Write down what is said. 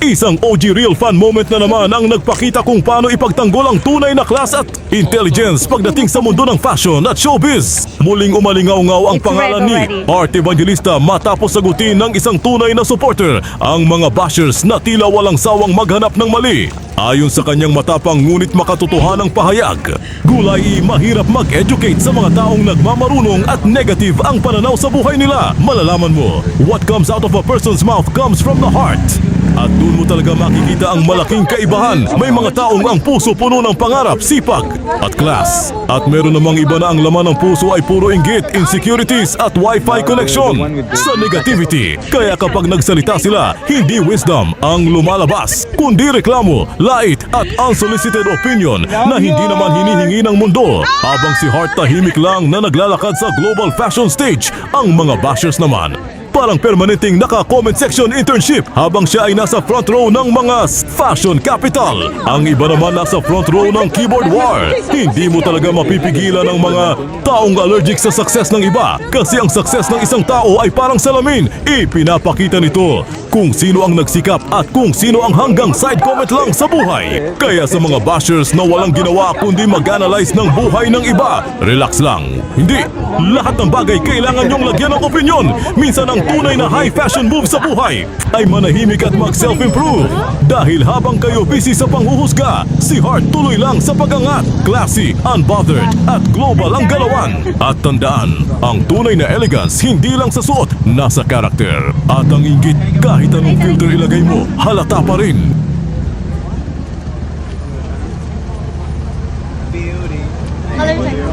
Isang OG real fan moment na naman ang nagpakita kung paano ipagtanggol ang tunay na class at intelligence pagdating sa mundo ng fashion at showbiz. Muling umalingaw-ngaw ang It's pangalan red ni already. Art Evangelista matapos sagutin ng isang tunay na supporter ang mga bashers na tila walang sawang maghanap ng mali. Ayon sa kanyang matapang ngunit makatotohanang pahayag, gulay mahirap mag-educate sa mga taong nagmamarunong at negative ang pananaw sa buhay nila. Malalaman mo, what comes out of a person's mouth comes from the heart. At doon mo talaga makikita ang malaking kaibahan. May mga taong ang puso puno ng pangarap, sipag at class. At meron namang iba na ang laman ng puso ay puro inggit, insecurities at wifi connection sa negativity. Kaya kapag nagsalita sila, hindi wisdom ang lumalabas, kundi reklamo, lait at unsolicited opinion na hindi naman hinihingi ng mundo. Habang si Heart tahimik lang na naglalakad sa global fashion stage, ang mga bashers naman parang permanenteng naka-comment section internship habang siya ay nasa front row ng mga fashion capital. Ang iba naman nasa front row ng keyboard war. Hindi mo talaga mapipigilan ng mga taong allergic sa success ng iba kasi ang success ng isang tao ay parang salamin. Ipinapakita nito kung sino ang nagsikap at kung sino ang hanggang side comment lang sa buhay. Kaya sa mga bashers na walang ginawa kundi mag-analyze ng buhay ng iba, relax lang. Hindi, lahat ng bagay kailangan nyong lagyan ng opinion. Minsan ang tunay na high fashion move sa buhay ay manahimik at mag-self-improve. Dahil habang kayo busy sa panghuhusga, si Heart tuloy lang sa pag-angat. Classy, unbothered at global ang galawan. At tandaan, ang tunay na elegance hindi lang sa suot, nasa karakter. At ang inggit, kahit anong filter ilagay mo, halata pa rin. Colors like